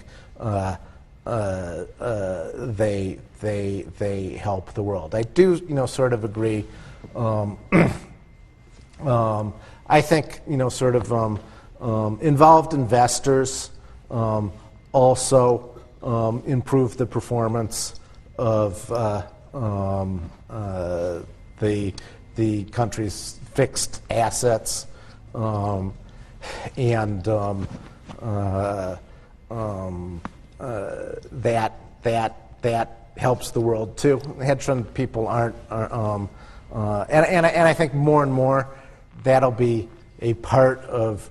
they help the world. I do sort of agree. I think involved investors also improve the performance of the country's fixed assets, and that helps the world too. Hedge fund people aren't, and I think more and more that'll be a part of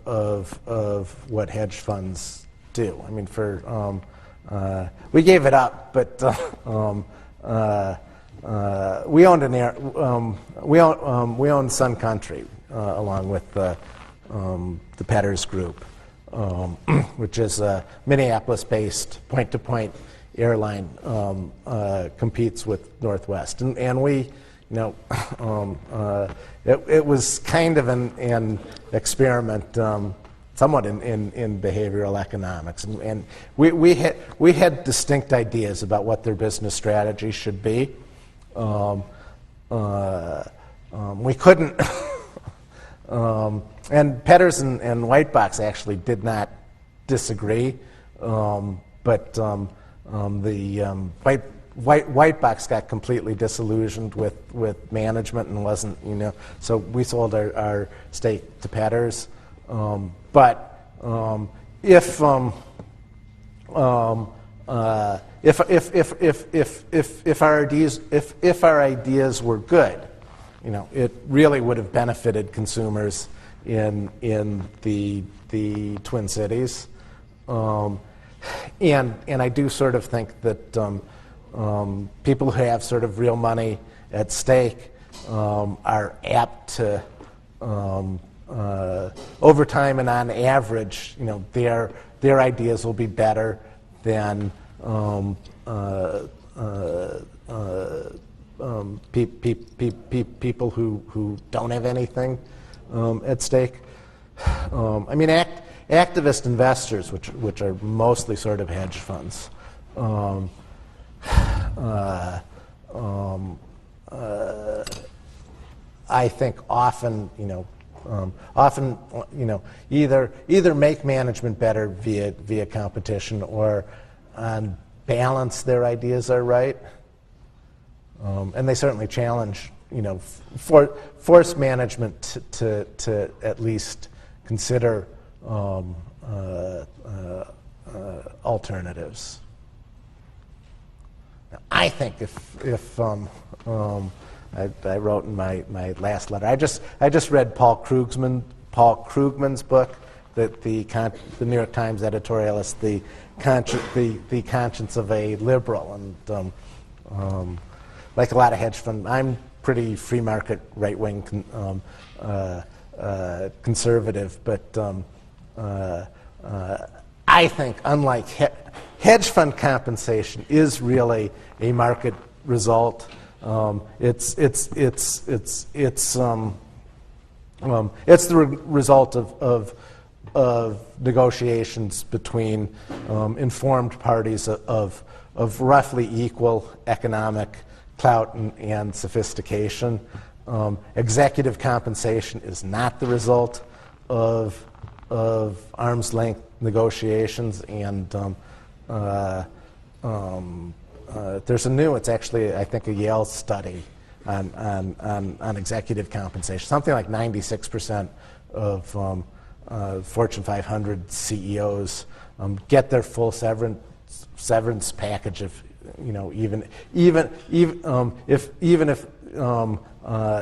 what hedge funds do. I mean, we gave it up, but we owned Sun Country along with the Petters Group, which is a Minneapolis-based point-to-point airline, competes with Northwest, and we, it was kind of an experiment, somewhat in behavioral economics, and we had distinct ideas about what their business strategy should be. We couldn't, and Petters and Whitebox actually did not disagree, but the Whitebox got completely disillusioned with management and wasn't, so we sold our stake to Petters. But if our ideas were good, it really would have benefited consumers in the Twin Cities, and I do sort of think that people who have sort of real money at stake are apt to, over time and on average, their ideas will be better than people who don't have anything at stake. I mean, activist investors, which are mostly sort of hedge funds, I think often either make management better via competition, or on balance their ideas are right, and they certainly challenge, force management to at least consider alternatives. Now, I think if I wrote in my last letter, I just read Paul Krugman's book, that the New York Times editorialist, the conscience of a liberal, and like a lot of hedge fund, I'm pretty free market, right wing conservative, but I think unlike hedge fund compensation is really a market result. It's the result of negotiations between informed parties of roughly equal economic clout and sophistication. Executive compensation is not the result of arm's length negotiations, and there's it's actually, I think, a Yale study on executive compensation. Something like 96% of Fortune 500 CEOs get their full severance package of, even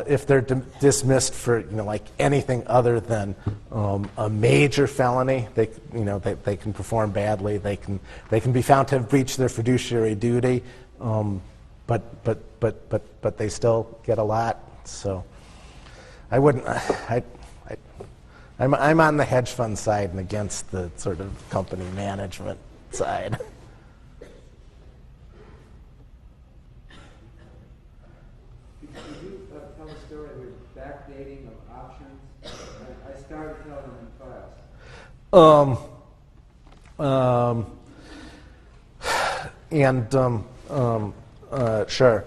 if they're dismissed for like anything other than a major felony, they can perform badly. They can be found to have breached their fiduciary duty, but they still get a lot. So I wouldn't. I'm on the hedge fund side and against the sort of company management side. Could you tell a story? backdating of options? I started telling them in class. Sure.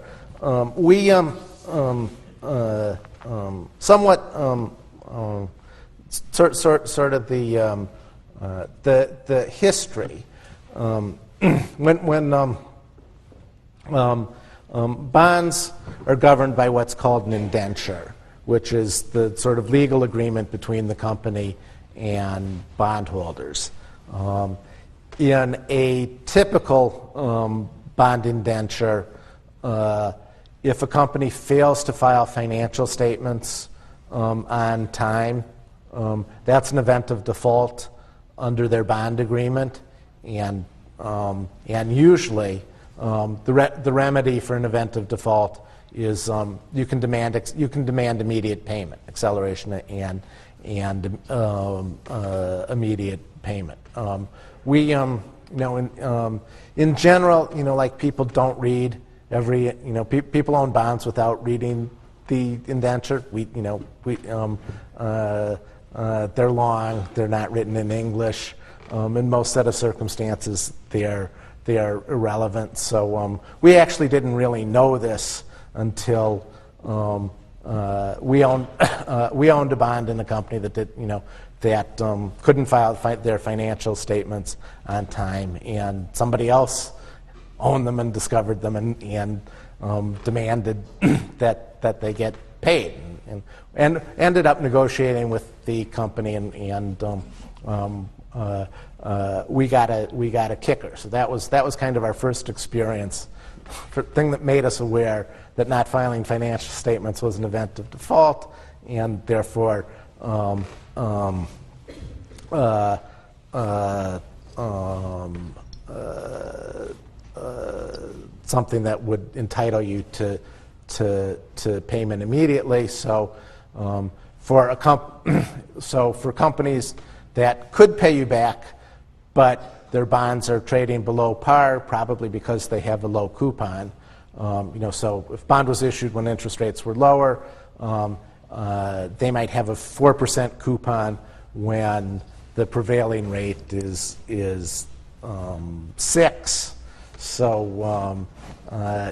We somewhat sort of the history when bonds are governed by what's called an indenture, which is the sort of legal agreement between the company and bondholders. In a typical bond indenture, if a company fails to file financial statements on time, that's an event of default under their bond agreement, and usually the remedy for an event of default is you can demand immediate payment, acceleration, and immediate payment. In general, like people don't read people own bonds without reading the indenture. They're long, they're not written in English. In most set of circumstances, they are irrelevant. So we actually didn't really know this until we owned a bond in a company that couldn't file their financial statements on time, and somebody else owned them and discovered them and demanded that they get paid, and ended up negotiating with the company, and we got a kicker. So that was kind of our first experience, thing that made us aware that not filing financial statements was an event of default, and therefore something that would entitle you to payment immediately. So for companies that could pay you back, but their bonds are trading below par, probably because they have a low coupon. So if bond was issued when interest rates were lower, they might have a 4% coupon when the prevailing rate is 6. So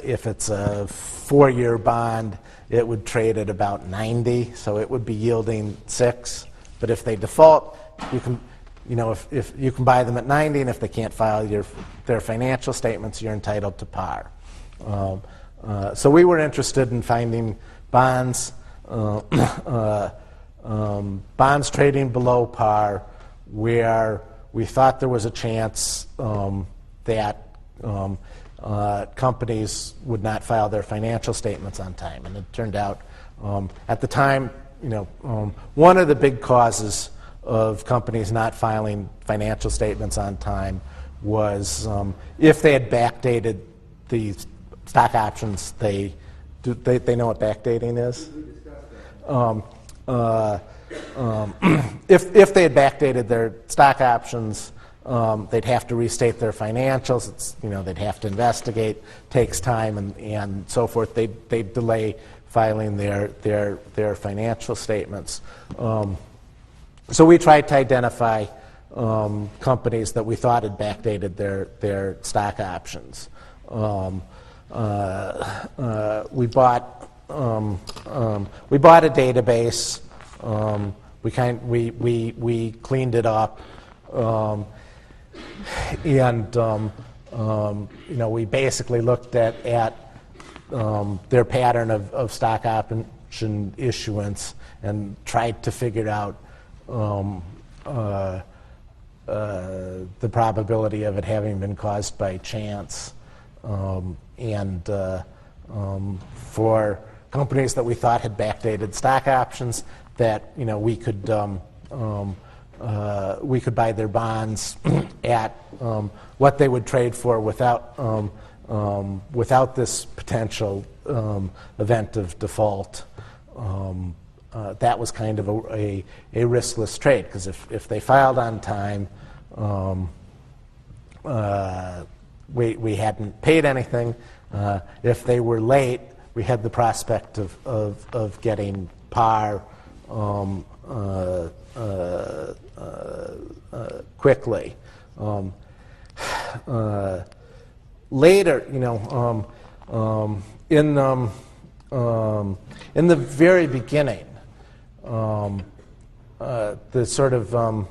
if it's a 4-year bond, it would trade at about 90, so it would be yielding 6. But if they default, you can, if you can buy them at 90, and if they can't file their financial statements, you're entitled to par. So we were interested in finding bonds trading below par where we thought there was a chance that companies would not file their financial statements on time. And it turned out at the time, one of the big causes of companies not filing financial statements on time was if they had backdated the stock options. They know what backdating is? If they had backdated their stock options, they'd have to restate their financials. They'd have to investigate. Takes time and so forth. They'd delay filing their financial statements. So we tried to identify companies that we thought had backdated their stock options. We bought a database. We cleaned it up, and we basically looked at their pattern of stock option issuance and tried to figure out the probability of it having been caused by chance. For companies that we thought had backdated stock options, that we could buy their bonds at what they would trade for without this potential event of default. That was kind of a riskless trade, because if they filed on time, we hadn't paid anything. If they were late, we had the prospect of getting par quickly. Later, in the very beginning, the sort of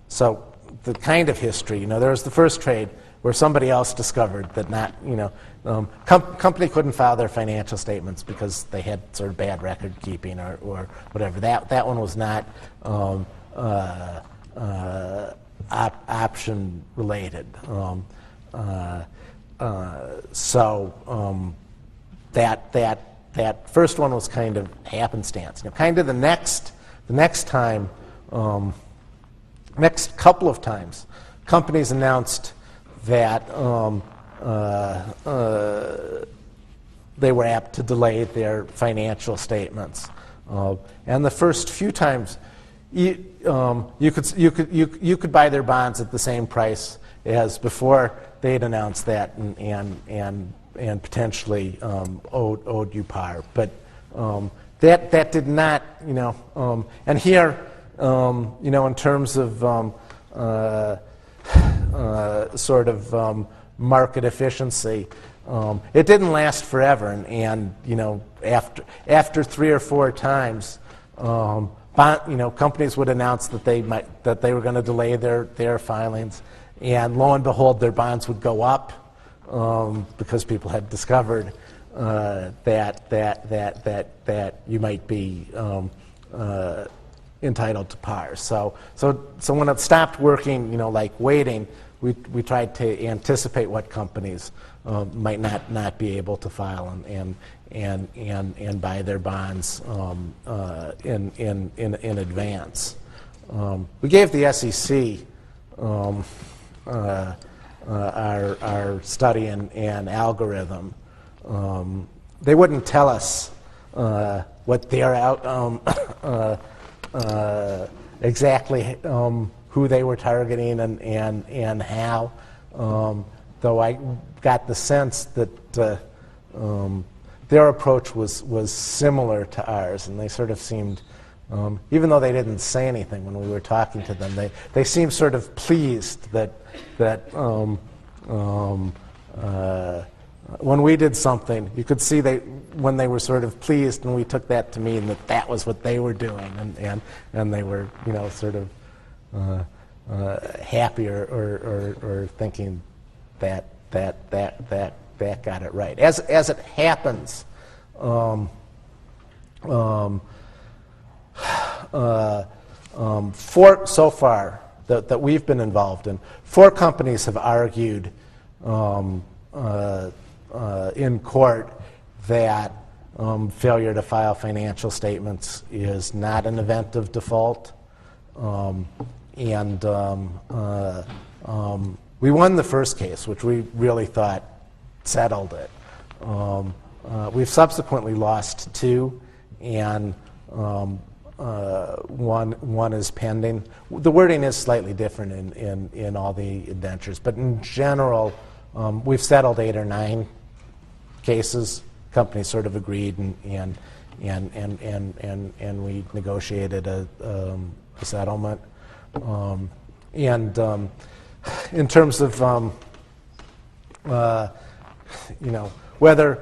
so the kind of history, there was the first trade where somebody else discovered that company couldn't file their financial statements because they had sort of bad record keeping or whatever. That one was not option related. So that first one was kind of happenstance. Kind of the next time, next couple of times, companies announced that they were apt to delay their financial statements. And the first few times, you could buy their bonds at the same price as before they'd announced that and potentially owed you par. But that did not, and here, in terms of sort of market efficiency, it didn't last forever, and after 3 or 4 times, companies would announce that they were going to delay their filings, and lo and behold, their bonds would go up because people had discovered that you might be entitled to par. So when it stopped working, like waiting, we tried to anticipate what companies might not be able to file and buy their bonds in advance. We gave the SEC our study and algorithm. They wouldn't tell us what their exactly who they were targeting and how. Though I got the sense that their approach was similar to ours, and they sort of seemed, even though they didn't say anything when we were talking to them, they seemed sort of pleased that when we did something, you could see when they were sort of pleased, and we took that to mean that was what they were doing, and they were sort of happy or thinking that got it right. As it happens, so far that we've been involved in, 4 companies have argued in court that failure to file financial statements is not an event of default. We won the first case, which we really thought settled it. We've subsequently lost 2, and one is pending. The wording is slightly different in all the indentures, but in general, we've settled 8 or 9 cases. Companies sort of agreed, and we negotiated a settlement. In terms of whether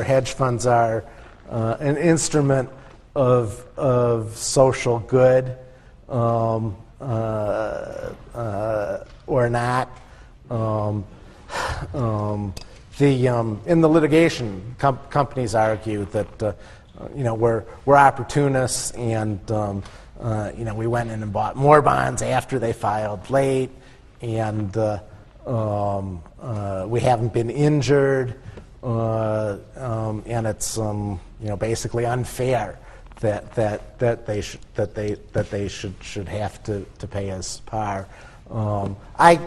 hedge funds are an instrument of social good or not. In the litigation, companies argue that we're opportunists, and we went in and bought more bonds after they filed late, and we haven't been injured, and it's basically unfair that they should have to pay us par. I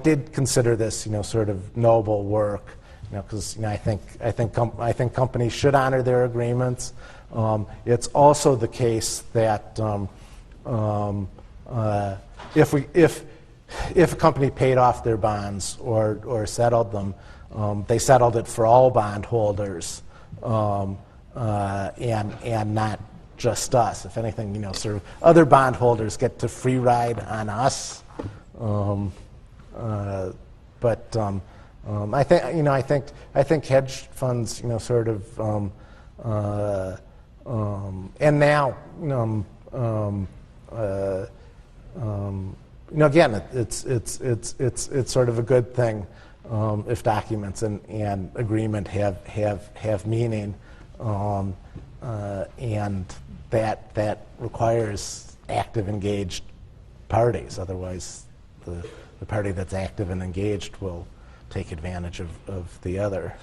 did consider this, sort of noble work, because I think companies should honor their agreements. It's also the case that if a company paid off their bonds or settled them, they settled it for all bondholders and not just us. If anything, sort of other bondholders get to free ride on us. I think hedge funds, sort of, and now, again, it's sort of a good thing if documents and agreement have meaning, and that requires active, engaged parties. Otherwise, the party that's active and engaged will take advantage of the other.